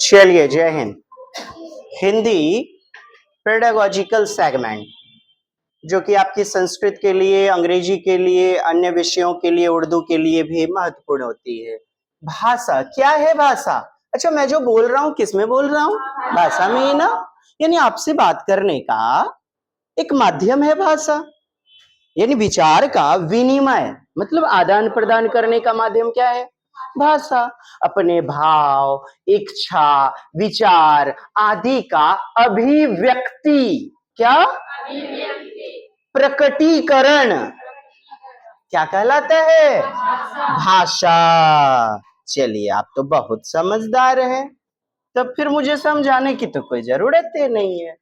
चलिए, जय Hind. Hindi pedagogical segment, जो कि आपकी संस्कृत के लिए, अंग्रेजी के लिए, अन्य विषयों के लिए, उर्दू के लिए भी महत्वपूर्ण होती है। भाषा क्या है? भाषा, अच्छा मैं जो बोल रहा हूँ किस में बोल रहा हूँ? भाषा में ही ना। यानी आपसे बात करने का एक माध्यम है भाषा, यानी विचार का विनिमय, मतलब आदान प्रदान करने का माध्यम क्या है? भाषा। अपने भाव, इच्छा, विचार आदि का अभिव्यक्ति, क्या? प्रकटीकरण क्या कहलाता है? भाषा। चलिए, आप तो बहुत समझदार हैं, तब फिर मुझे समझाने की तो कोई जरूरत ही नहीं है।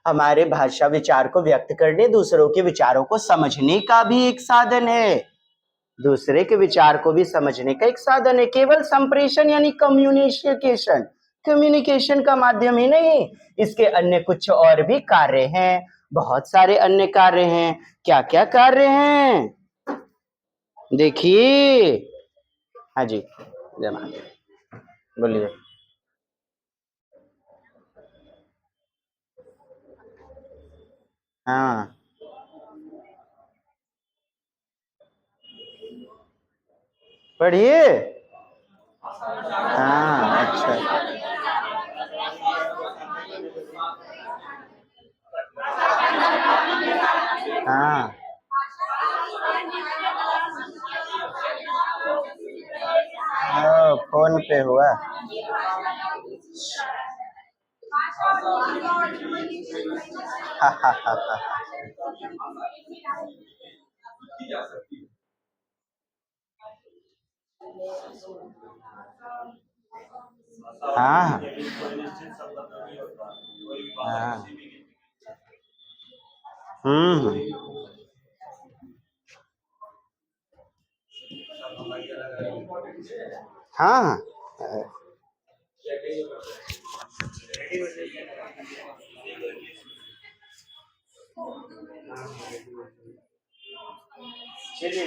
हमारे भाषा विचार को व्यक्त करने, दूसरों के विचारों को समझने का भी एक साधन है, दूसरे के विचार को भी समझने का एक साधन है। केवल संप्रेषण यानी कम्युनिकेशन, कम्युनिकेशन का माध्यम ही नहीं, इसके अन्य कुछ और भी कार्य हैं, बहुत सारे अन्य कार्य हैं। क्या क्या कार्य हैं? देखिए। हाँ जी, जनाब बोलिए। हाँ, पढ़िए। हाँ, अच्छा। हाँ, फोन पे हुआ। हा हा हा हा। हाँ हाँ। हम्म। हाँ हाँ। चलिए,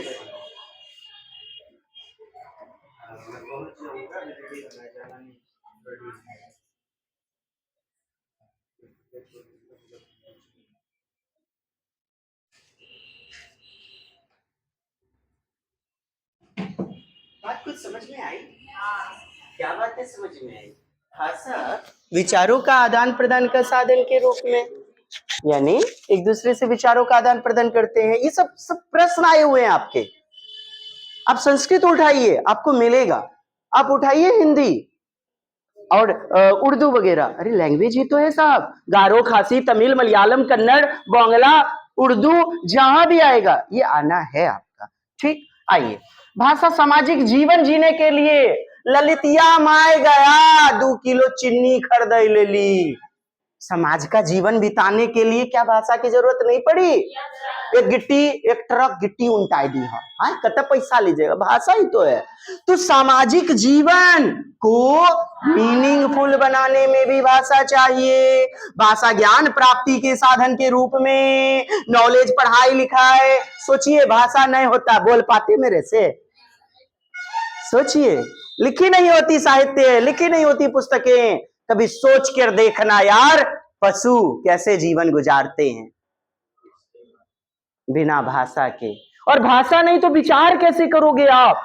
बात कुछ समझ में आई? क्या बात है समझ में आई? भाषा विचारों का आदान प्रदान का साधन के रूप में, यानी एक दूसरे से विचारों का आदान प्रदान करते हैं। ये सब सब प्रश्न आए हुए हैं आपके। आप संस्कृत उठाइए, आपको मिलेगा। आप उठाइए हिंदी और उर्दू वगैरह, अरे लैंग्वेज ही तो है साहब। गारो, खासी, तमिल, मलयालम, कन्नड़, बांग्ला, उर्दू, जहां भी आएगा ये आना है आपका। ठीक, आइए। भाषा सामाजिक जीवन जीने के लिए, ललितिया माय गया 2 किलो चीनी खरीद ले ली। समाज का जीवन बिताने के लिए क्या भाषा की जरूरत नहीं पड़ी? एक गिट्टी, एक ट्रक गिट्टी उनटाई दी है, हाँ? कत पैसा लीजिएगा, भाषा ही तो है। तो सामाजिक जीवन को मीनिंगफुल बनाने में भी भाषा चाहिए। भाषा ज्ञान प्राप्ति के साधन के रूप में, नॉलेज, पढ़ाई लिखाई। सोचिए, भाषा नहीं होता, बोल पाते मेरे से? सोचिए, लिखी नहीं होती साहित्य, लिखी नहीं होती पुस्तकें। कभी सोच कर देखना यार, पशु कैसे जीवन गुजारते हैं बिना भाषा के। और भाषा नहीं तो विचार कैसे करोगे आप?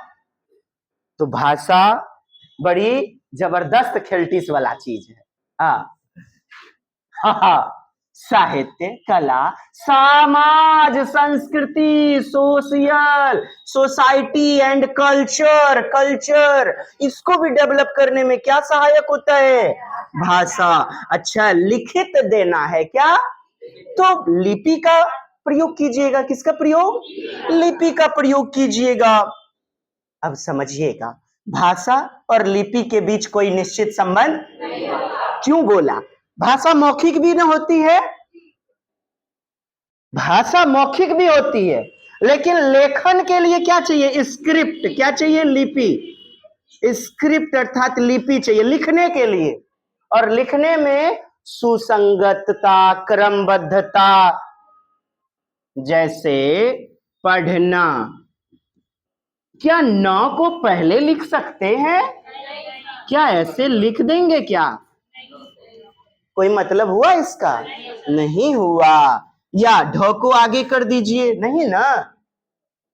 तो भाषा बड़ी जबरदस्त खिल्टिस वाला चीज है। हाँ हाँ। साहित्य, कला, समाज, संस्कृति, social, society and culture, culture, इसको भी डेवलप करने में क्या सहायक होता है? भाषा। अच्छा, लिखित देना है क्या? तो लिपि का प्रयोग कीजिएगा। किसका प्रयोग? लिपि का प्रयोग कीजिएगा। अब समझिएगा, भाषा और लिपि के बीच कोई निश्चित संबंध। क्यों बोला? भाषा मौखिक भी न होती है, भाषा मौखिक भी होती है, लेकिन लेखन के लिए क्या चाहिए? स्क्रिप्ट। क्या चाहिए? लिपि। स्क्रिप्ट अर्थात लिपि चाहिए लिखने के लिए। और लिखने में सुसंगतता, क्रमबद्धता, जैसे पढ़ना। क्या न को पहले लिख सकते हैं? क्या ऐसे लिख देंगे क्या? कोई मतलब हुआ इसका? नहीं हुआ। या ढ को आगे कर दीजिए, नहीं ना।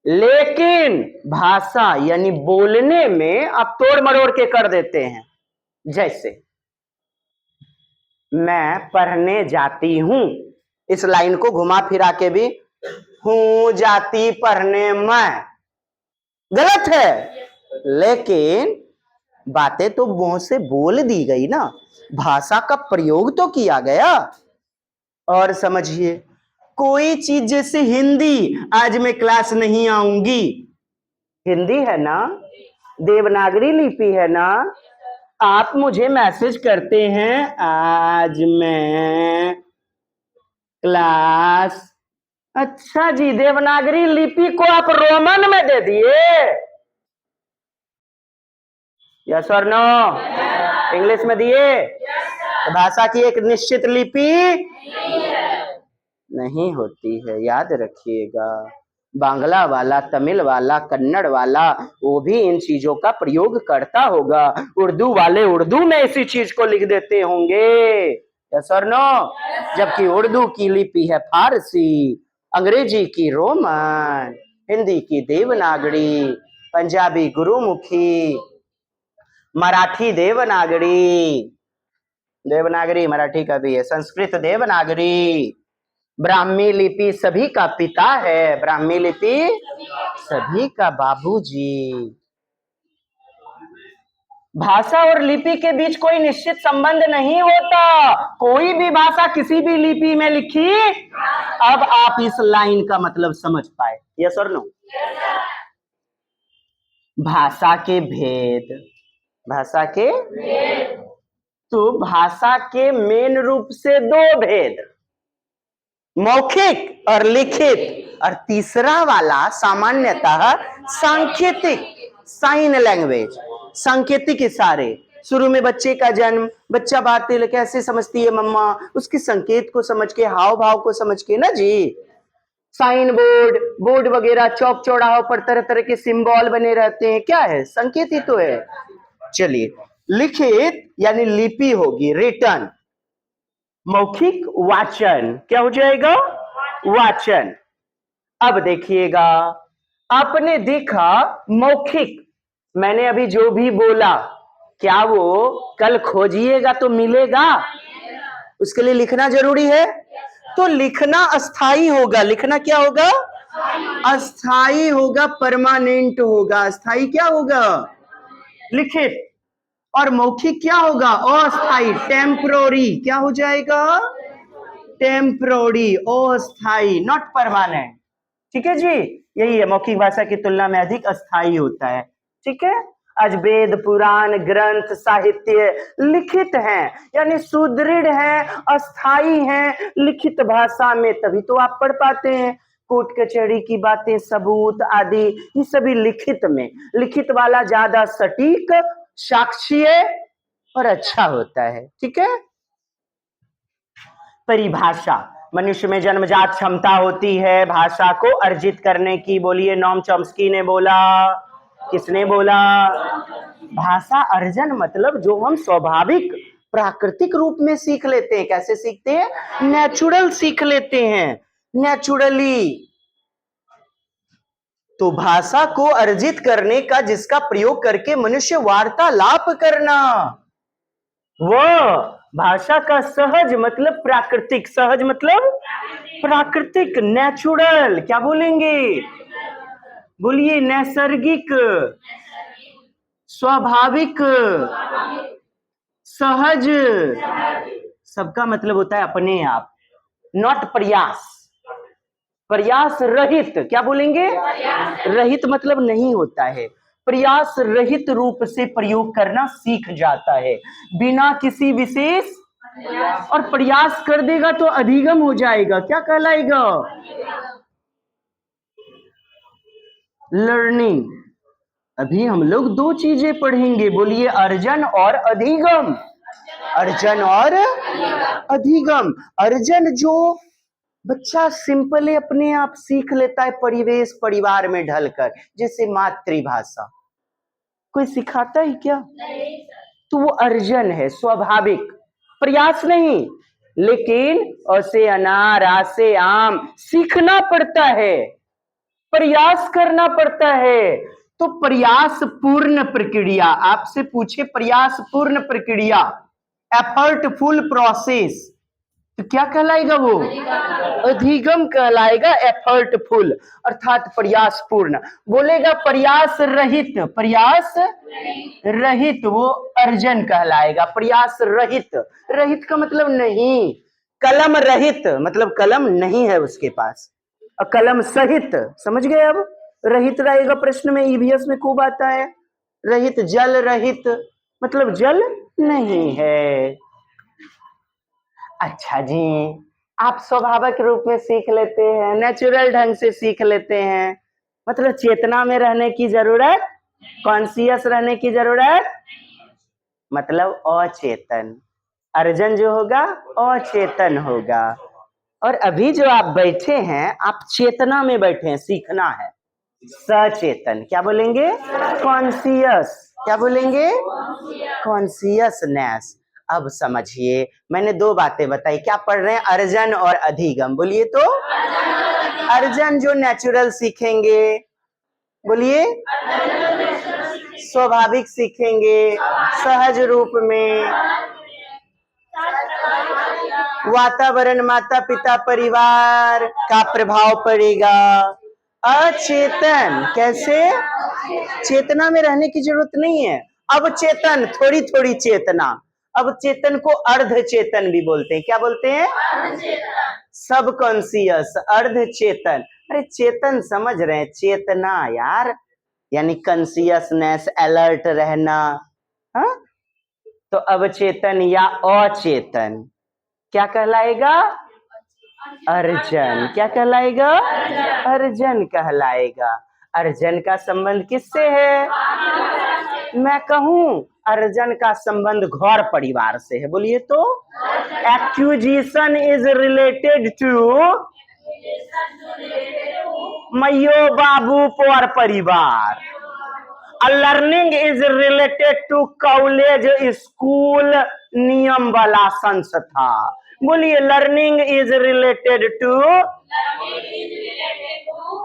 लेकिन भाषा यानी बोलने में आप तोड़ मरोड़ के कर देते हैं। जैसे मैं पढ़ने जाती हूं, इस लाइन को घुमा फिरा के भी हूं जाती पढ़ने मैं, गलत है। लेकिन बातें तो मुंह से बोल दी गई ना, भाषा का प्रयोग तो किया गया। और समझिए, कोई चीज जैसे हिंदी, आज मैं क्लास नहीं आऊंगी, हिंदी है ना, देवनागरी लिपि है ना। आप मुझे मैसेज करते हैं आज मैं क्लास, अच्छा जी, देवनागरी लिपि को आप रोमन में दे दिए, यस और नो? इंग्लिश में दिए? तो भाषा की एक निश्चित लिपि नहीं होती है, याद रखिएगा। बांग्ला वाला, तमिल वाला, कन्नड़ वाला, वो भी इन चीजों का प्रयोग करता होगा। उर्दू वाले उर्दू में इसी चीज को लिख देते होंगे, यस और नो? जबकि उर्दू की लिपि है फारसी, अंग्रेजी की रोमन, हिंदी की देवनागरी, पंजाबी गुरुमुखी, मराठी देवनागरी, देवनागरी मराठी का भी है, संस्कृत देवनागरी, ब्राह्मी लिपि सभी का पिता है, ब्राह्मी लिपि सभी का बाबूजी। भाषा और लिपि के बीच कोई निश्चित संबंध नहीं होता। कोई भी भाषा किसी भी लिपि में लिखी, अब आप इस लाइन का मतलब समझ पाए, यस और नो? भाषा के भेद, भाषा के तो भाषा के मेन रूप से दो भेद, मौखिक और लिखित, और तीसरा वाला सामान्यतः सांकेतिक, साइन लैंग्वेज, सांकेतिक इशारे। शुरू में बच्चे का जन्म, बच्चा बातें कैसे समझती है मम्मा, उसके संकेत को समझ के, हाव भाव को समझ के ना जी। साइन बोर्ड, बोर्ड वगैरह, चौक चौराहों पर तरह तरह के सिंबल बने रहते हैं, क्या है? संकेत ही तो है। चलिए, लिखित यानी लिपि होगी, रिटन। मौखिक वाचन, क्या हो जाएगा? वाचन। अब देखिएगा, आपने देखा मौखिक, मैंने अभी जो भी बोला, क्या वो कल खोजिएगा तो मिलेगा? उसके लिए लिखना जरूरी है। तो लिखना अस्थाई होगा, लिखना क्या होगा? अस्थाई होगा, परमानेंट होगा। अस्थाई क्या होगा? लिखित। और मौखिक क्या होगा? अस्थाई, टेम्परोरी। क्या हो जाएगा? टेम्परोरी, अस्थाई, नॉट परमानेंट। ठीक है जी, यही है, मौखिक भाषा की तुलना में अधिक अस्थाई होता है। ठीक है, आज वेद पुराण ग्रंथ साहित्य लिखित हैं, यानी सुदृढ़ हैं, अस्थाई हैं लिखित भाषा में, तभी तो आप पढ़ पाते हैं। कोर्ट कचहरी की बातें, सबूत आदि, ये सभी लिखित में। लिखित वाला ज्यादा सटीक, साक्ष्य और अच्छा होता है। ठीक है। परिभाषा, मनुष्य में जन्मजात क्षमता होती है भाषा को अर्जित करने की। बोलिए, नोम चॉम्स्की ने बोला, किसने बोला? भाषा अर्जन मतलब जो हम स्वाभाविक प्राकृतिक रूप में सीख लेते हैं। कैसे सीखते हैं? नेचुरल सीख लेते हैं, नेचुरली। तो भाषा को अर्जित करने का, जिसका प्रयोग करके मनुष्य वार्तालाप करना, वो भाषा का सहज मतलब प्राकृतिक। सहज मतलब प्राकृतिक, नेचुरल। क्या बोलेंगे? बोलिए, नैसर्गिक, स्वाभाविक, सहज। सबका मतलब होता है अपने आप, नॉट प्रयास, प्रयास रहित। क्या बोलेंगे? रहित मतलब नहीं होता है, प्रयास रहित रूप से प्रयोग करना सीख जाता है, बिना किसी विशेष। और प्रयास कर देगा तो अधिगम हो जाएगा, क्या कहलाएगा? लर्निंग। अभी हम लोग दो चीजें पढ़ेंगे, बोलिए, अर्जन और अधिगम। अर्जन और अधिगम। अर्जन जो बच्चा सिंपली अपने आप सीख लेता है परिवेश परिवार में ढलकर, जैसे मातृभाषा। कोई सिखाता है क्या? नहीं। तो वो अर्जन है, स्वाभाविक, प्रयास नहीं। लेकिन अ से अनार, आ से आम, सीखना पड़ता है, प्रयास करना पड़ता है। तो प्रयास पूर्ण प्रक्रिया, आपसे पूछे प्रयास पूर्ण प्रक्रिया, एफर्टफुल प्रोसेस, तो क्या कहलाएगा वो? अधिगम कहलाएगा, एफर्टफुल अर्थात प्रयास पूर्ण। बोलेगा प्रयास रहित, प्रयास रहित वो अर्जन कहलाएगा। प्रयास रहित, रहित का मतलब नहीं, कलम रहित मतलब कलम नहीं है उसके पास, और कलम सहित, समझ गए? अब रहित रहेगा प्रश्न में, ईवीएस में खूब आता है रहित, जल रहित मतलब जल नहीं है। अच्छा जी, आप स्वाभाविक रूप में सीख लेते हैं, नेचुरल ढंग से सीख लेते हैं, मतलब चेतना में रहने की जरूरत, कॉन्शियस रहने की जरूरत, मतलब अचेतन। अर्जन जो होगा अचेतन होगा। और अभी जो आप बैठे हैं, आप चेतना में बैठे हैं, सीखना है सचेतन। क्या बोलेंगे? कॉन्शियस। क्या बोलेंगे? कॉन्शियसनेस। अब समझिए, मैंने दो बातें बताई, क्या पढ़ रहे हैं? अर्जन और अधिगम। बोलिए तो। अर्जन जो नेचुरल सीखेंगे, बोलिए, स्वाभाविक सीखेंगे, सहज रूप में, वातावरण, माता पिता परिवार का प्रभाव पड़ेगा। अचेतन, कैसे? चेतना में रहने की जरूरत नहीं है। अब चेतन, थोड़ी थोड़ी चेतना। अब चेतन को अर्ध चेतन भी बोलते हैं। क्या बोलते हैं? सब कॉन्शियस, अर्ध चेतन। अरे चेतन समझ रहे हैं, चेतना यार, यानी कॉन्शियसनेस, अलर्ट रहना। हाँ, तो अवचेतन या अचेतन क्या कहलाएगा? अर्जन। क्या कहलाएगा? अर्जन कहलाएगा। अर्जन का संबंध किससे है? मैं कहूं, अर्जन का संबंध घर परिवार से है। बोलिए तो। एक्विजिशन इज रिलेटेड टू मैयो बाबू पर परिवार। Learning is related to college, school, नियम वाला संस्था। बोलिए, learning is related to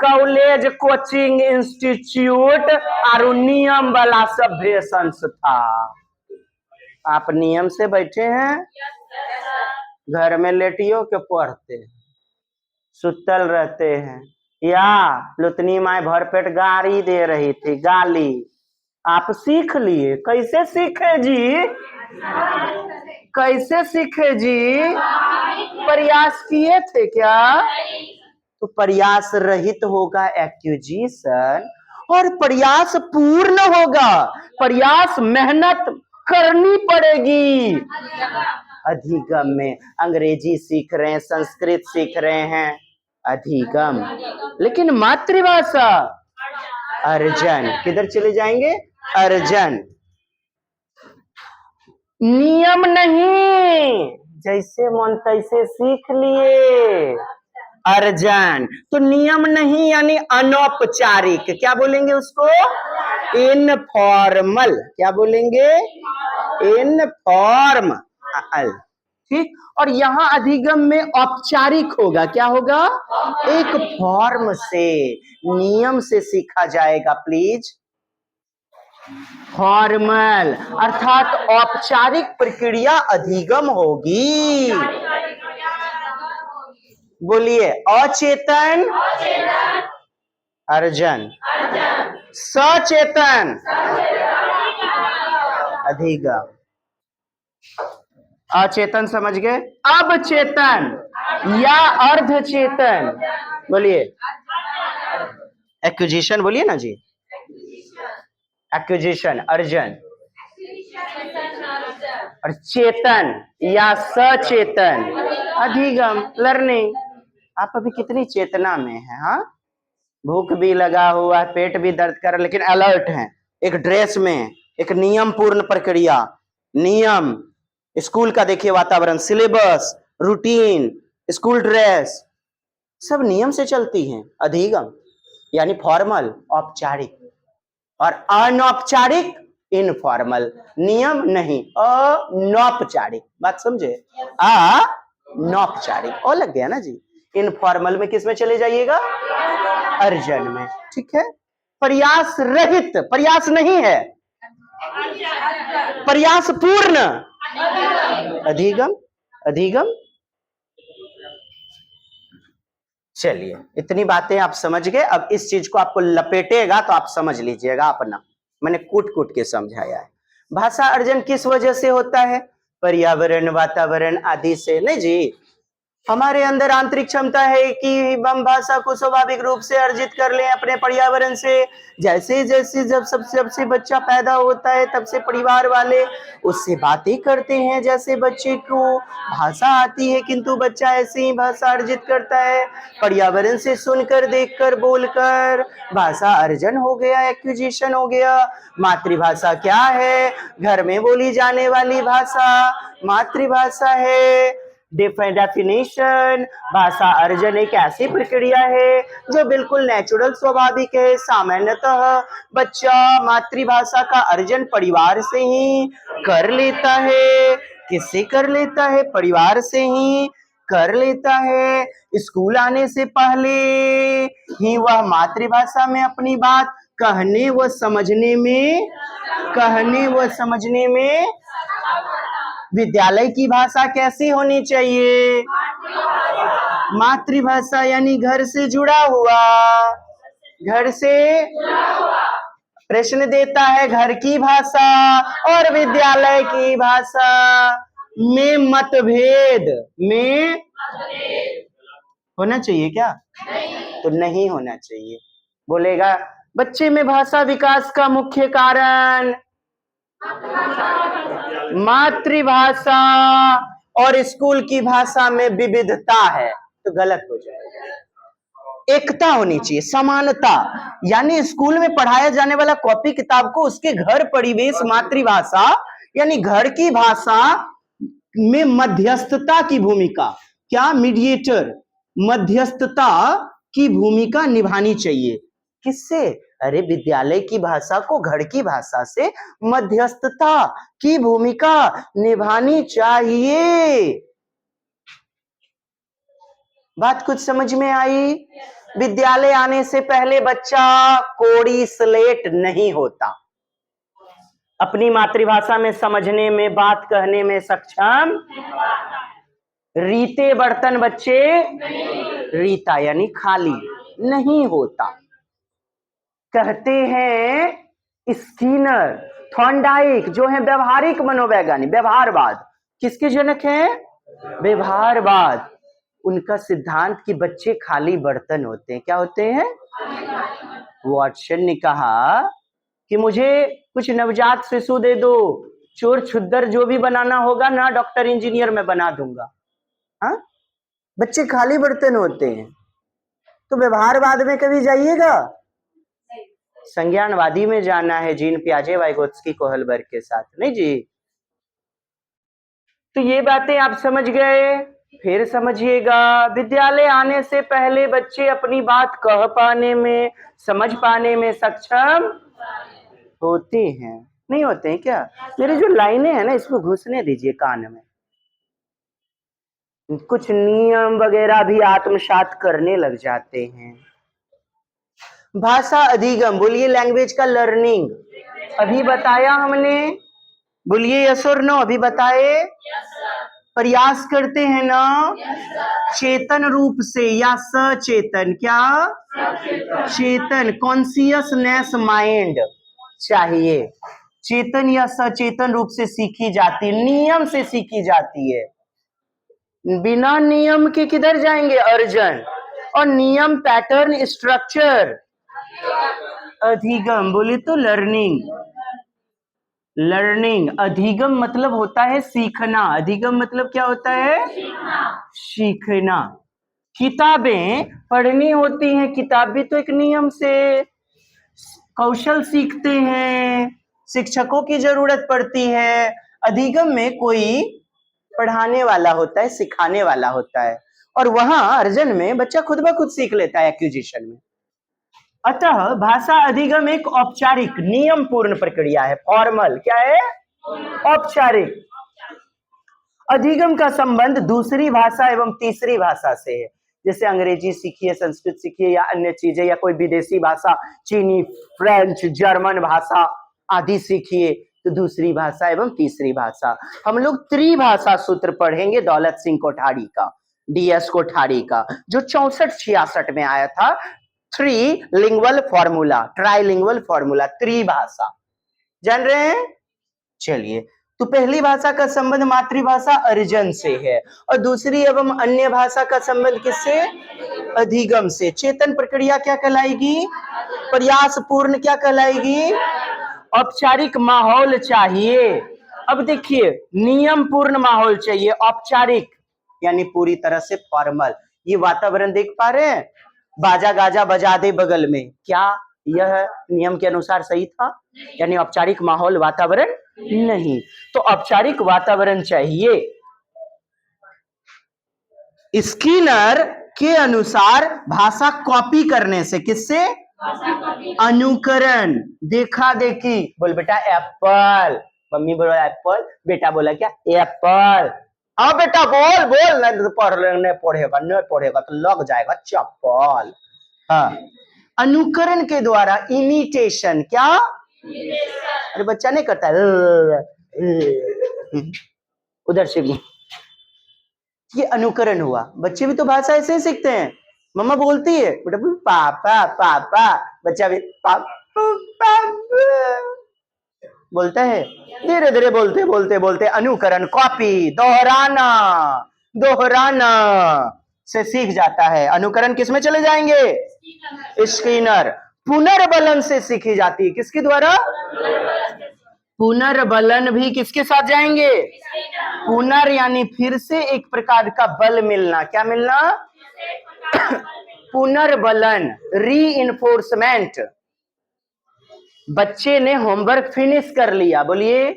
college, coaching institute और नियम वाला सभ्य संस्था। आप नियम से बैठे हैं, घर में लेटियो के पढ़ते हैं, सुतल रहते हैं, या लुतनी माए भरपेट गाड़ी दे रही थी, गाली, आप सीख लिए। कैसे सीखे जी? कैसे सीखे जी? प्रयास किए थे क्या? तो प्रयास रहित होगा एक्विजिशन, और प्रयास पूर्ण होगा, प्रयास मेहनत करनी पड़ेगी। अधिगम में अंग्रेजी सीख रहे हैं, संस्कृत सीख रहे हैं, अधिगम। लेकिन मातृभाषा अर्जन, किधर चले जाएंगे? अर्जन। नियम नहीं, जैसे मन तैसे सीख लिए। अर्जन तो नियम नहीं, यानी अनौपचारिक। क्या बोलेंगे उसको? इनफॉर्मल। क्या बोलेंगे? इनफॉर्मल। ठीक। और यहाँ अधिगम में औपचारिक होगा। क्या होगा? एक फॉर्म से, नियम से सीखा जाएगा। प्लीज, फॉर्मल अर्थात औपचारिक प्रक्रिया अधिगम होगी। बोलिए, अचेतन अर्जन, सचेतन अधिगम। अचेतन समझ गए? अब चेतन या अर्ध चेतन, बोलिए। एक्विजिशन बोलिए ना जी। एक्विजिशन अर्जन, और चेतन या सचेतन अधिगम, लर्निंग। आप अभी कितनी चेतना में हैं? हाँ, भूख भी लगा हुआ है, पेट भी दर्द कर रहा है, लेकिन अलर्ट हैं, एक ड्रेस में, एक नियम पूर्ण प्रक्रिया, नियम, स्कूल का देखिए वातावरण, सिलेबस, रूटीन, स्कूल ड्रेस, सब नियम से चलती हैं। अधिगम यानी फॉर्मल, औपचारिक। और अनौपचारिक इनफॉर्मल, नियम नहीं, अनौपचारिक, बात समझे, अनौपचारिक और लग गया ना जी। इनफॉर्मल में किस में चले जाइएगा, अर्जन में, ठीक है। प्रयास रहित, प्रयास नहीं है, प्रयास पूर्ण, अधिगम, अधिगम। चलिए इतनी बातें आप समझ गए। अब इस चीज को आपको लपेटेगा तो आप समझ लीजिएगा अपना, मैंने कूट कूट के समझाया है। भाषा अर्जन किस वजह से होता है, पर्यावरण, वातावरण आदि से नहीं जी। हमारे अंदर आंतरिक क्षमता है कि हम भाषा को स्वाभाविक रूप से अर्जित कर लें अपने पर्यावरण से। जैसे जैसे जब से बच्चा पैदा होता है तब से परिवार वाले उससे बातें करते हैं, जैसे बच्चे को भाषा आती है किंतु बच्चा ऐसे ही भाषा अर्जित करता है, पर्यावरण से सुनकर, देखकर, बोलकर भाषा अर्जन हो गया, एक्विजिशन हो गया। मातृभाषा क्या है, घर में बोली जाने वाली भाषा मातृभाषा है। डेफिनेशन, भाषा अर्जन एक ऐसी प्रक्रिया है जो बिल्कुल नेचुरल, स्वाभाविक है। सामान्यतः बच्चा मातृभाषा का अर्जन परिवार से ही कर लेता है। किससे कर लेता है, परिवार से ही कर लेता है। स्कूल आने से पहले ही वह मातृभाषा में अपनी बात कहने व समझने में विद्यालय की भाषा कैसी होनी चाहिए, मातृभाषा, यानी घर से जुड़ा हुआ, घर से प्रश्न देता है घर की भाषा और विद्यालय की भाषा में मतभेद में होना चाहिए क्या, तो नहीं होना चाहिए। बोलेगा बच्चे में भाषा विकास का मुख्य कारण मातृभाषा और स्कूल की भाषा में विविधता है, तो गलत हो जाएगा। एकता होनी चाहिए, समानता, यानी स्कूल में पढ़ाया जाने वाला कॉपी किताब को उसके घर परिवेश मातृभाषा यानी घर की भाषा में मध्यस्थता की भूमिका, क्या, मीडिएटर, मध्यस्थता की भूमिका निभानी चाहिए। किससे, अरे विद्यालय की भाषा को घर की भाषा से मध्यस्थता की भूमिका निभानी चाहिए। बात कुछ समझ में आई। विद्यालय आने से पहले बच्चा कोड़ी स्लेट नहीं होता, अपनी मातृभाषा में समझने में, बात कहने में सक्षम, रीते बर्तन बच्चे रीता यानी खाली नहीं होता। कहते हैं स्किनर, थॉर्नडाइक जो है व्यवहारिक मनोवैज्ञानिक, व्यवहारवाद किसके जनक हैं, व्यवहारवाद, उनका सिद्धांत कि बच्चे खाली बर्तन होते हैं। क्या होते हैं, वॉटसन ने कहा कि मुझे कुछ नवजात शिशु दे दो, चोर छुद्दर जो भी बनाना होगा ना, डॉक्टर इंजीनियर मैं बना दूंगा। हाँ, बच्चे खाली बर्तन होते हैं। तो व्यवहारवाद में कभी जाइएगा, संज्ञानवादी में जाना है, जीन पियाजे, वाइगोत्स्की, कोहलबर्ग के साथ, नहीं जी। तो ये बातें आप समझ गए। फिर समझिएगा, विद्यालय आने से पहले बच्चे अपनी बात कह पाने में, समझ पाने में सक्षम होते हैं, नहीं होते हैं क्या। मेरी जो लाइनें हैं ना, इसको घुसने दीजिए कान में। कुछ नियम वगैरह भी आत्मसात करने लग जाते हैं। भाषा अधिगम, बोलिए लैंग्वेज का लर्निंग, अभी बताया हमने, बोलिए यस और नो, अभी बताए। प्रयास करते हैं ना, चेतन रूप से या सचेतन, क्या, चेतन, कॉन्शियसनेस माइंड चाहिए। चेतन या सचेतन रूप से सीखी जाती है, नियम से सीखी जाती है। बिना नियम के किधर जाएंगे, अर्जन, और नियम, पैटर्न, स्ट्रक्चर, अधिगम, बोले तो लर्निंग। लर्निंग, अधिगम मतलब होता है सीखना, अधिगम मतलब क्या होता है, सीखना। किताबें पढ़नी होती हैं, किताब भी तो एक नियम से, कौशल सीखते हैं, शिक्षकों की जरूरत पड़ती है। अधिगम में कोई पढ़ाने वाला होता है, सिखाने वाला होता है, और वहां अर्जन में बच्चा खुद ब खुद सीख लेता है, एक्विजिशन में। अतः भाषा अधिगम एक औपचारिक नियम पूर्ण प्रक्रिया है। फॉर्मल क्या है? औपचारिक। अधिगम का संबंध दूसरी भाषा एवं तीसरी भाषा से है। जैसे अंग्रेजी सीखिए, संस्कृत सीखिए या अन्य चीजें, या कोई विदेशी भाषा, चीनी, फ्रेंच, जर्मन भाषा आदि सीखिए, तो दूसरी भाषा एवं तीसरी भाषा। हम लोग त्रिभाषा सूत्र पढ़ेंगे दौलत सिंह कोठारी का, DS कोठारी का, जो 64-66 में आया था। Three lingual formula, trilingual formula, त्रिभाषा। जान रहे हैं? चलिए, तो पहली भाषा का संबंध मातृभाषा अर्जन से है, और दूसरी एवं अन्य भाषा का संबंध किससे? अधिगम से। चेतन प्रक्रिया क्या कहलाएगी? प्रयास पूर्ण क्या कहलाएगी? औपचारिक माहौल चाहिए। अब देखिए, नियम पूर्ण माहौल चाहिए, औपचारिक यानी पूरी तरह से फॉर्मल। ये वातावरण देख पा रहे हैं? बाजा गाजा बजा दे बगल में, क्या यह नियम के अनुसार सही था? यानी औपचारिक माहौल, वातावरण नहीं। तो औपचारिक वातावरण चाहिए। स्किनर के अनुसार भाषा कॉपी करने से, किससे? अनुकरण, देखा देखी। बोल बेटा एप्पल, मम्मी बोला एप्पल, बेटा बोला क्या? एप्पल। हाँ बेटा बोल बोल, नहीं तो पढ़ेगा तो लग जाएगा चप्पल। हाँ, अनुकरण के द्वारा, इमिटेशन, क्या? अरे बच्चा नहीं करता उधर से, ये अनुकरण हुआ। बच्चे भी तो भाषा ऐसे ही सीखते हैं। मम्मा बोलती है बेटा पापा पापा, बच्चा भी पापा बोलता है। धीरे धीरे बोलते बोलते बोलते अनुकरण, कॉपी, दोहराना, दोहराना से सीख जाता है। अनुकरण किस में चले जाएंगे? स्किनर। पुनर्बलन से सीखी जाती है, किसके द्वारा? पुनर्बलन भी किसके साथ जाएंगे? पुनर् यानी फिर से एक प्रकार का बल मिलना, क्या मिलना? पुनर्बलन, रीइंफोर्समेंट। बच्चे ने होमवर्क फिनिश कर लिया, बोलिए।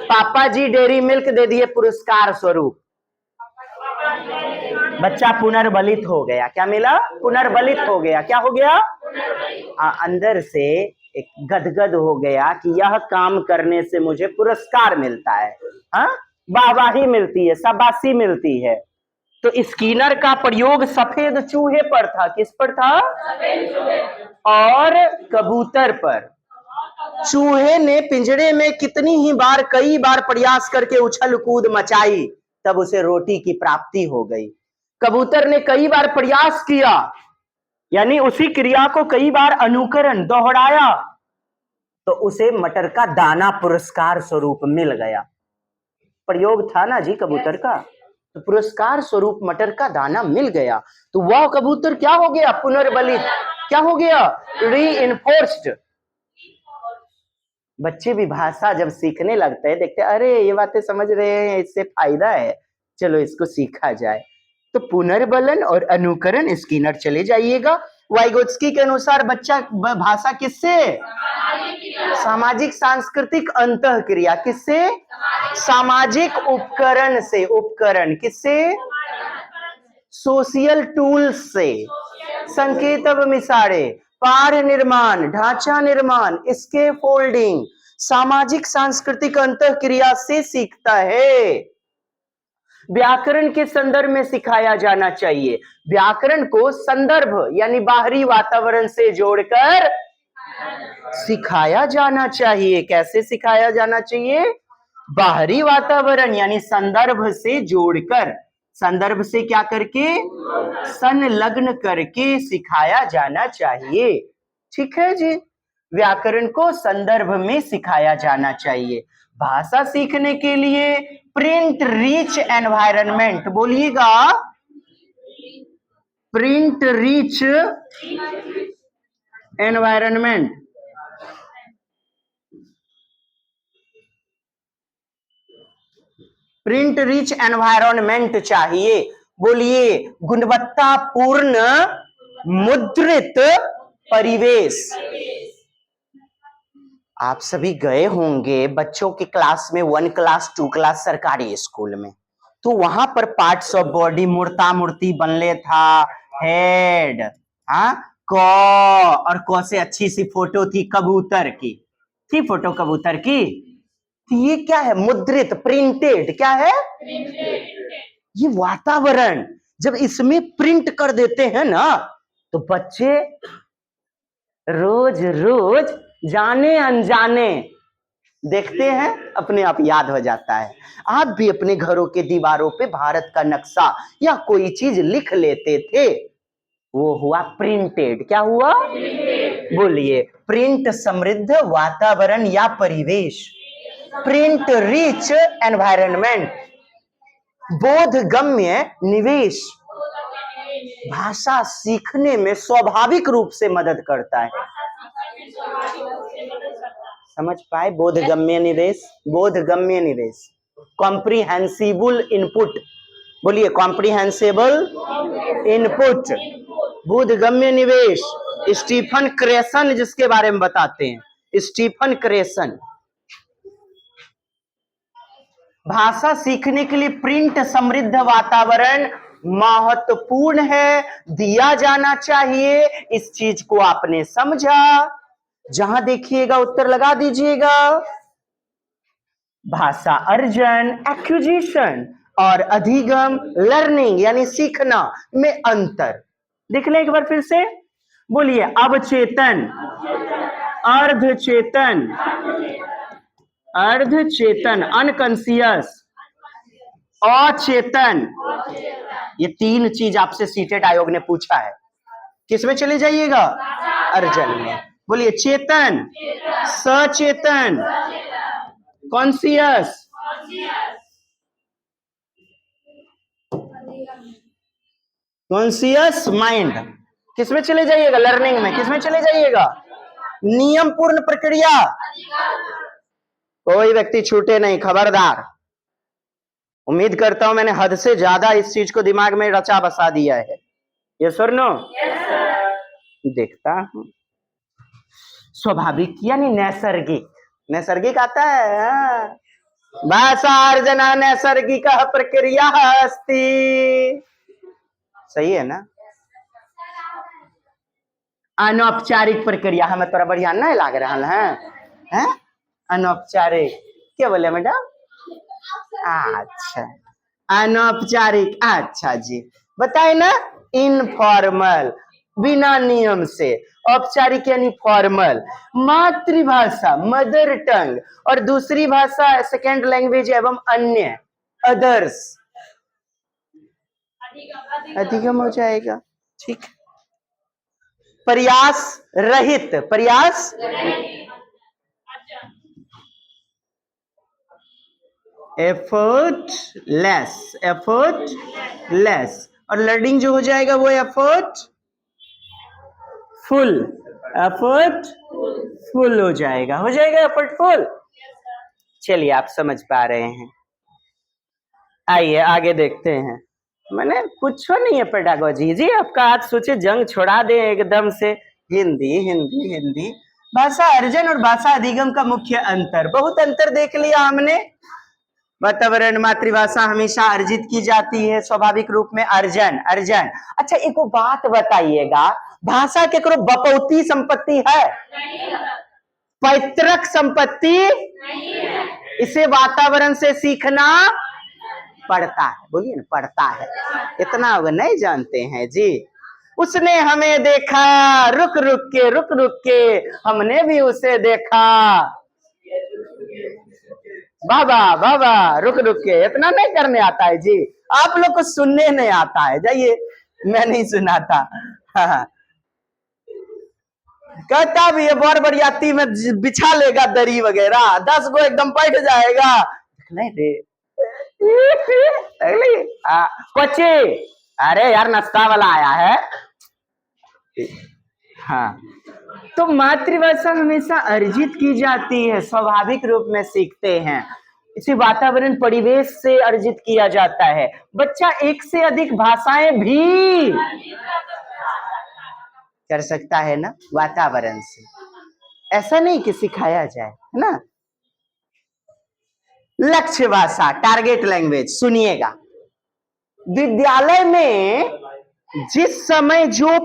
पापा जी डेयरी मिल्क दे दिए पुरस्कार स्वरूप, बच्चा पुनर्बलित हो गया। क्या मिला? पुनर्बलित हो गया। क्या हो गया? अंदर से एक गदगद हो गया कि यह काम करने से मुझे पुरस्कार मिलता है, हाँ, वाहवाही मिलती है, शाबाशी मिलती है। तो स्किनर का प्रयोग सफेद चूहे पर था। किस पर था? और कबूतर पर। चूहे ने पिंजरे में कितनी ही बार, कई बार प्रयास करके उछल कूद मचाई, तब उसे रोटी की प्राप्ति हो गई। कबूतर ने कई बार प्रयास किया, यानी उसी क्रिया को कई बार अनुकरण, दोहराया, तो उसे मटर का दाना पुरस्कार स्वरूप मिल गया। प्रयोग था ना जी कबूतर का, तो पुरस्कार स्वरूप मटर का दाना मिल गया। तो वह कबूतर क्या हो गया? पुनर्बलित। क्या हो गया? रीइंफोर्स्ड। बच्चे भी भाषा जब सीखने लगते हैं, देखते अरे ये बातें समझ रहे हैं, इससे फायदा है, चलो इसको सीखा जाए। तो पुनर्बलन और अनुकरण, स्किनर चले जाइएगा। वाइगोत्स्की के अनुसार बच्चा भाषा किससे? सामाजिक सांस्कृतिक अंतःक्रिया, किससे? सामाजिक उपकरण से। उपकरण किससे? सोशियल टूल्स से। संकेत मिसाड़े, पाढ़ निर्माण, ढांचा निर्माण, स्कैफोल्डिंग, सामाजिक सांस्कृतिक अंतःक्रिया से सीखता है। व्याकरण के संदर्भ में सिखाया जाना चाहिए। व्याकरण को संदर्भ यानी बाहरी वातावरण से जोड़कर सिखाया जाना चाहिए। कैसे सिखाया जाना चाहिए? बाहरी वातावरण यानी संदर्भ से जोड़कर, संदर्भ से क्या करके? संलग्न करके सिखाया जाना चाहिए। ठीक है जी, व्याकरण को संदर्भ में सिखाया जाना चाहिए। भाषा सीखने के लिए प्रिंट रिच एनवायरनमेंट, बोलिएगा, print rich environment. Print rich environment चाहिए। बोलिए, गुणवत्तापूर्ण मुद्रित परिवेश। आप सभी गए होंगे बच्चों के क्लास में, 1 क्लास 2 क्लास सरकारी स्कूल में, तो वहां पर पार्ट्स ऑफ बॉडी, मूर्ता मूर्ति बनले था, हेड, हाँ, क, और क से अच्छी सी फोटो थी कबूतर की, थी फोटो कबूतर की। तो ये क्या है? मुद्रित, प्रिंटेड। क्या है? ये वातावरण जब इसमें प्रिंट कर देते हैं ना, तो बच्चे रोज रोज जाने अनजाने देखते हैं, अपने आप याद हो जाता है। आप भी अपने घरों के दीवारों पे भारत का नक्शा या कोई चीज लिख लेते थे, वो हुआ प्रिंटेड। क्या हुआ? बोलिए। प्रिंट समृद्ध वातावरण या परिवेश, प्रिंट रिच एनवायरनमेंट, बोधगम्य निवेश, भाषा सीखने में स्वाभाविक रूप से मदद करता है। समझ पाए? बोधगम्य निवेश, बोधगम्य निवेश, कॉम्प्रिहेंसिबल इनपुट। बोलिए, कॉम्प्रिहेंसिबल इनपुट, बोधगम्य निवेश। स्टीफन क्रेसन जिसके बारे में बताते हैं, स्टीफन क्रेसन। भाषा सीखने के लिए प्रिंट समृद्ध वातावरण महत्वपूर्ण है, दिया जाना चाहिए। इस चीज को आपने समझा? जहां देखिएगा उत्तर लगा दीजिएगा। भाषा अर्जन, एक्विजिशन, और अधिगम, लर्निंग यानी सीखना में अंतर देख लें एक बार फिर से। बोलिए, अवचेतन, अर्धचेतन, अर्धचेतन, अनकॉन्शियस, अचेतन। ये तीन चीज आपसे सीटेट आयोग ने पूछा है। किसमें चले जाइएगा? अर्जन में। बोलिए, चेतन, सचेतन, कॉन्शियस, कॉन्शियस माइंड। किसमें चले जाइएगा? लर्निंग में। किसमें चले जाइएगा? नियम पूर्ण प्रक्रिया। कोई व्यक्ति छूटे नहीं, खबरदार। उम्मीद करता हूं मैंने हद से ज्यादा इस चीज को दिमाग में रचा बसा दिया है। ये सर नो देखता हूं। स्वाभाविक यानी नैसर्गिक, नैसर्गिक आता है। भाषा अर्जना नैसर्गिक प्रक्रिया अस्ति। सही है ना? अनौपचारिक प्रक्रिया हमें तोरा बढ़िया नहीं लाग रहा है? अनौपचारिक क्या बोले मैडम? अच्छा, अनौपचारिक। अच्छा जी, बताए ना। इनफॉर्मल, बिना नियम से। औपचारिक यानी फॉर्मल। मातृभाषा, मदर टंग, और दूसरी भाषा सेकेंड लैंग्वेज एवं अन्य, अदर्स, अधिगम हो जाएगा। ठीक। प्रयास रहित, प्रयास एफर्टलेस, एफर्टलेस। और लर्निंग जो हो जाएगा वो एफर्ट फुल, एफर्ट फुल हो जाएगा, हो जाएगा एफर्टफुल। चलिए, आप समझ पा रहे हैं। आइए आगे देखते हैं। मैंने कुछ नहीं है पेडागोजी जी। आपका आज सोचे जंग छोड़ा दे एकदम से। हिंदी हिंदी हिंदी। भाषा अर्जन और भाषा अधिगम का मुख्य अंतर, बहुत अंतर देख लिया हमने। वातावरण, मातृभाषा हमेशा अर्जित की जाती है, स्वाभाविक रूप में अर्जन, अर्जन। अच्छा, एक बात बताइएगा, भाषा के करो बपौती संपत्ति है? पैतृक संपत्ति नहीं है। इसे वातावरण से सीखना पड़ता है। बोलिए ना, पड़ता है। इतना वो नहीं जानते हैं जी। उसने हमें देखा, रुक रुक के हमने भी उसे देखा। बाबा बाबा, रुक के इतना नहीं करने आता है जी। आप लोग को सुनने नहीं आता है। जाइए, मैं नहीं सुनाता। हाँ। कहता भी है बड़ बरियाती में बिछा लेगा दरी वगैरह, 10 गो एकदम बैठ जाएगा। नहीं रे कोची, अरे यार नाश्ता वाला आया है। हाँ, तो मातृभाषा हमेशा अर्जित की जाती है, स्वाभाविक रूप में सीखते हैं। इसे वातावरण, परिवेश से अर्जित किया जाता है। बच्चा एक से अधिक भाषाएं भी कर सकता है ना, वातावरण से। ऐसा नहीं कि सिखाया जाए, है ना। लक्ष्य भाषा, टारगेट लैंग्वेज। सुनिएगा, विद्यालय में जिस समय जो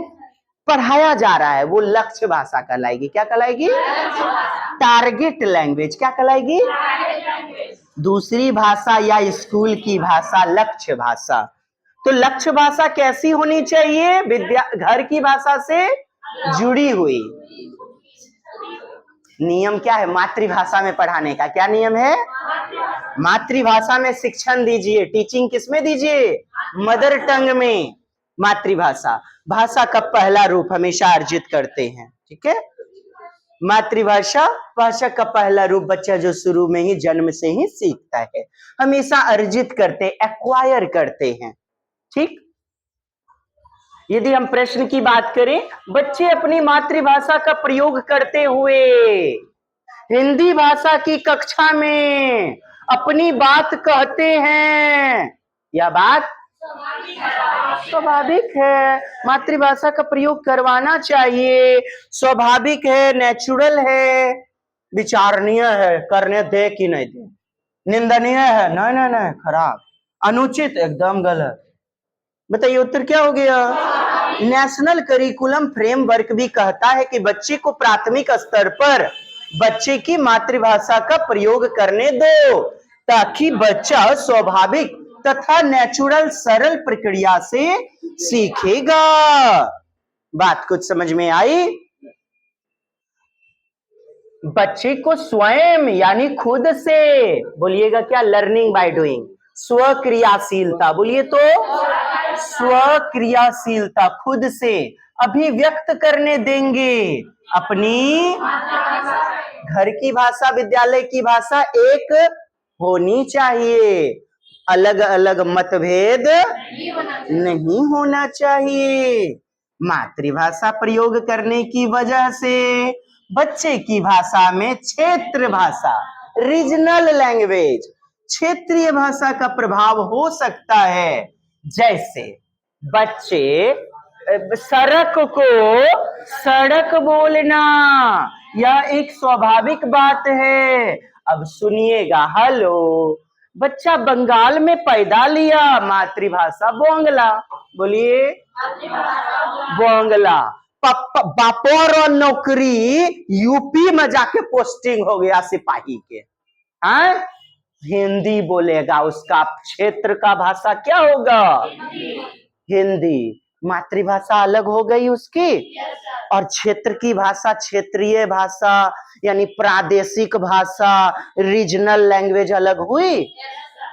पढ़ाया जा रहा है वो लक्ष्य भाषा कहलाएगी। क्या कहलाएगी? Target language. क्या कहलाएगी? दूसरी भाषा या स्कूल की भाषा लक्ष्य भाषा। तो लक्ष्य भाषा कैसी होनी चाहिए? विद्या घर की भाषा से जुड़ी हुई। नियम क्या है मातृभाषा में पढ़ाने का? क्या नियम है? मातृभाषा में शिक्षण दीजिए। टीचिंग किसमें दीजिए? मदर टंग में। मातृभाषा भाषा का पहला रूप हमेशा अर्जित करते हैं। ठीक है, मातृभाषा भाषा का पहला रूप बच्चा जो शुरू में ही जन्म से ही सीखता है, हमेशा अर्जित करते, एक्वायर करते हैं। ठीक, यदि हम प्रश्न की बात करें, बच्चे अपनी मातृभाषा का प्रयोग करते हुए हिंदी भाषा की कक्षा में अपनी बात कहते हैं। यह बात स्वाभाविक है, मातृभाषा का प्रयोग करवाना चाहिए, स्वाभाविक है, नेचुरल है, विचारणीय है, करने दे कि नहीं दे, निंदनीय है, नहीं नहीं नहीं, खराब, अनुचित, एकदम गलत। बताइए उत्तर क्या हो गया? नेशनल करिकुलम फ्रेमवर्क भी कहता है कि बच्चे को प्राथमिक स्तर पर बच्चे की मातृभाषा का प्रयोग करने दो, ताकि बच्चा स्वाभाविक तथा नेचुरल सरल प्रक्रिया से सीखेगा। बात कुछ समझ में आई? बच्चे को स्वयं यानी खुद से, बोलिएगा क्या? लर्निंग बाय डूइंग, स्वक्रियाशीलता। बोलिए तो स्वक्रियाशीलता, खुद से अभिव्यक्त करने देंगे अपनी घर की भाषा, विद्यालय की भाषा एक होनी चाहिए, अलग अलग मतभेद नहीं होना चाहिए। मातृभाषा प्रयोग करने की वजह से बच्चे की भाषा में क्षेत्र भाषा, रीजनल लैंग्वेज, क्षेत्रीय भाषा का प्रभाव हो सकता है। जैसे बच्चे सड़क को सड़क बोलना, यह एक स्वाभाविक बात है। अब सुनिएगा, हेलो, बच्चा बंगाल में पैदा लिया, मातृभाषा बोंगला। बोलिए बोंगला। बापोर नौकरी यूपी में जाके पोस्टिंग हो गया सिपाही के, हाँ, हिंदी बोलेगा, उसका क्षेत्र का भाषा क्या होगा? हिंदी। मातृभाषा अलग हो गई उसकी, और क्षेत्र की भाषा, क्षेत्रीय भाषा यानी प्रादेशिक भाषा, रीजनल लैंग्वेज अलग हुई।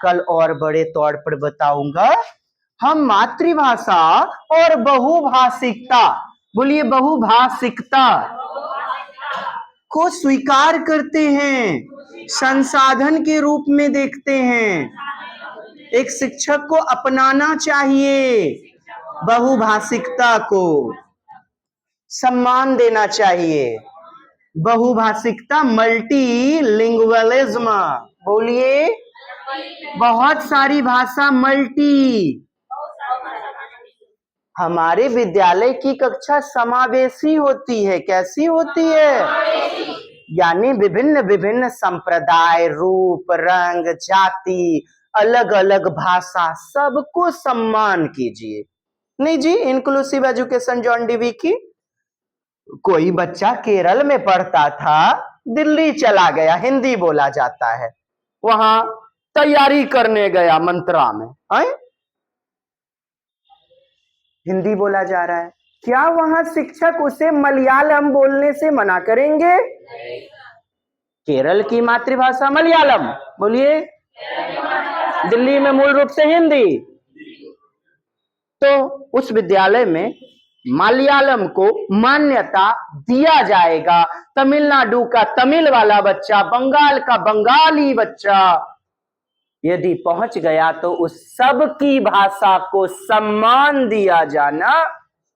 कल और बड़े तौर पर बताऊंगा। हम मातृभाषा और बहुभाषिकता, बोलिए बहुभाषिकता, को स्वीकार करते हैं, संसाधन के रूप में देखते हैं। एक शिक्षक को अपनाना चाहिए, बहुभाषिकता को सम्मान देना चाहिए। बहुभाषिकता, मल्टीलिंगुअलिज्म, बोलिए बहुत सारी भाषा, मल्टी। हमारे विद्यालय की कक्षा समावेशी होती है। कैसी होती है? यानी विभिन्न विभिन्न संप्रदाय, रूप, रंग, जाति, अलग अलग भाषा, सबको सम्मान कीजिए। नहीं जी, इंक्लूसिव एजुकेशन जॉन डीवी की। कोई बच्चा केरल में पढ़ता था, दिल्ली चला गया, हिंदी बोला जाता है, वहां तैयारी करने गया मंत्रा में, है? हिंदी बोला जा रहा है, क्या वहां शिक्षक उसे मलयालम बोलने से मना करेंगे? केरल की मातृभाषा मलयालम, बोलिए, दिल्ली में मूल रूप से हिंदी, तो उस विद्यालय में मलयालम को मान्यता दिया जाएगा। तमिलनाडु का तमिल वाला बच्चा, बंगाल का बंगाली बच्चा यदि पहुंच गया तो उस सब की भाषा को सम्मान दिया जाना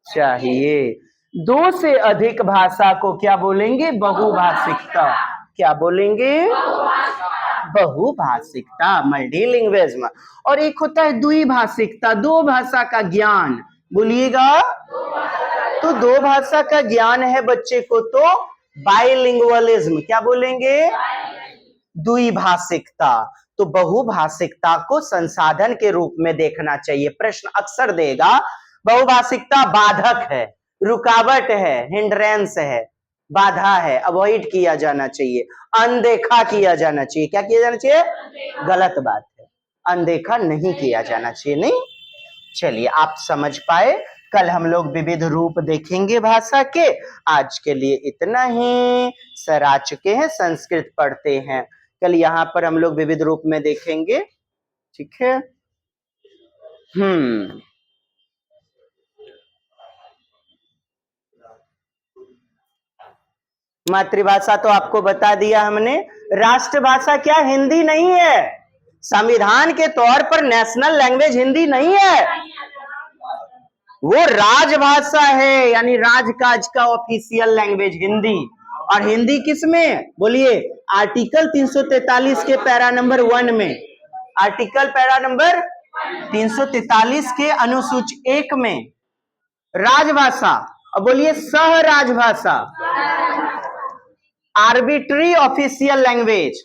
चाहिए। दो से अधिक भाषा को क्या बोलेंगे? बहुभाषिकता। क्या बोलेंगे? बहुभाषिकता, मल्टीलिंग्विज्म। और एक होता है द्विभाषिकता, दो भाषा का ज्ञान। बोलिएगा, तो दो भाषा का ज्ञान है बच्चे को तो बाइलिंगुअलिज्म। क्या बोलेंगे? द्विभाषिकता। तो बहुभाषिकता को संसाधन के रूप में देखना चाहिए। प्रश्न अक्सर देगा बहुभाषिकता बाधक है, रुकावट है, हिंड्रेंस है, बाधा है, अवॉइड किया जाना चाहिए, अनदेखा किया जाना चाहिए। क्या किया जाना चाहिए? गलत बात है, अनदेखा नहीं किया जाना चाहिए। नहीं, चलिए आप समझ पाए। कल हम लोग विविध रूप देखेंगे भाषा के। आज के लिए इतना ही। सर आ चुके हैं, संस्कृत पढ़ते हैं। कल यहाँ पर हम लोग विविध रूप में देखेंगे, ठीक है। मातृभाषा तो आपको बता दिया हमने। राष्ट्रभाषा क्या? हिंदी नहीं है। संविधान के तौर पर नेशनल लैंग्वेज हिंदी नहीं है, वो राजभाषा है, यानी राजकाज का ऑफिशियल लैंग्वेज हिंदी। और हिंदी किस में? बोलिए। आर्टिकल 343 के पैरा नंबर 1 में, आर्टिकल पैरा नंबर 343 के अनुसूची 1 में राजभाषा। अब बोलिए सह राजभाषा, आर्बिट्री ऑफिशियल लैंग्वेज,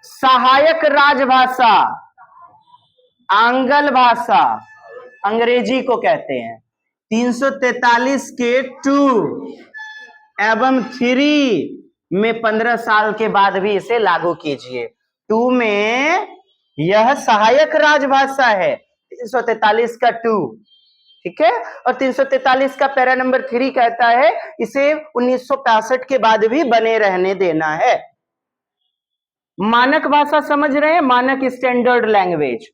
सहायक राजभाषा, आंग्ल भाषा, अंग्रेजी को कहते हैं। 343 के 2 एवं 3 में 15 साल के बाद भी इसे लागू कीजिए। 2 में यह सहायक राजभाषा है, 343 का 2, ठीक है। और 343 का पैरा नंबर 3 कहता है इसे 1965 के बाद भी बने रहने देना है। मानक भाषा समझ रहे हैं? मानक स्टैंडर्ड लैंग्वेज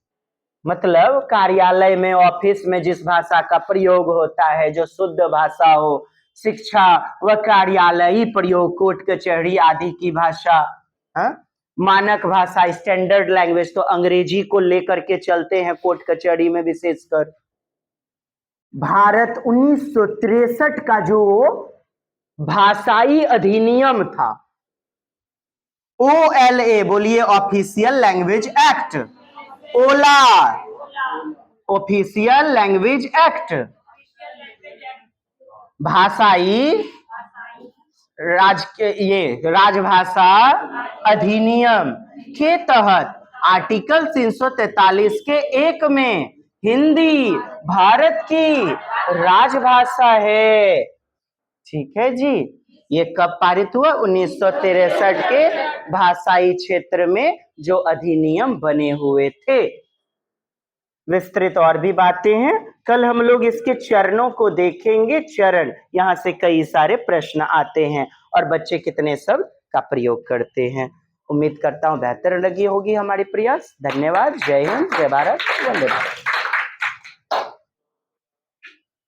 मतलब कार्यालय में, ऑफिस में जिस भाषा का प्रयोग होता है, जो शुद्ध भाषा हो, शिक्षा व कार्यालयी प्रयोग, कोर्ट कचहरी आदि की भाषा। मानक भाषा, स्टैंडर्ड लैंग्वेज तो अंग्रेजी को लेकर के चलते हैं कोर्ट कचहरी में विशेषकर। भारत 1963 का जो भाषाई अधिनियम था, OLA, बोलिए ऑफिशियल लैंग्वेज एक्ट, ओला, ऑफिशियल लैंग्वेज एक्ट, भाषाई राजभाषा अधिनियम के तहत आर्टिकल 343 के 1 में हिंदी भारत की राजभाषा है, ठीक है जी। ये कब पारित हुआ? 1963 के भाषाई क्षेत्र में जो अधिनियम बने हुए थे। विस्तृत और भी बातें हैं, कल हम लोग इसके चरणों को देखेंगे। चरण, यहां से कई सारे प्रश्न आते हैं और बच्चे कितने शब्द का प्रयोग करते हैं। उम्मीद करता हूं बेहतर लगी होगी हमारी प्रयास। धन्यवाद। जय हिंद, जय भारत, वंदे मातरम।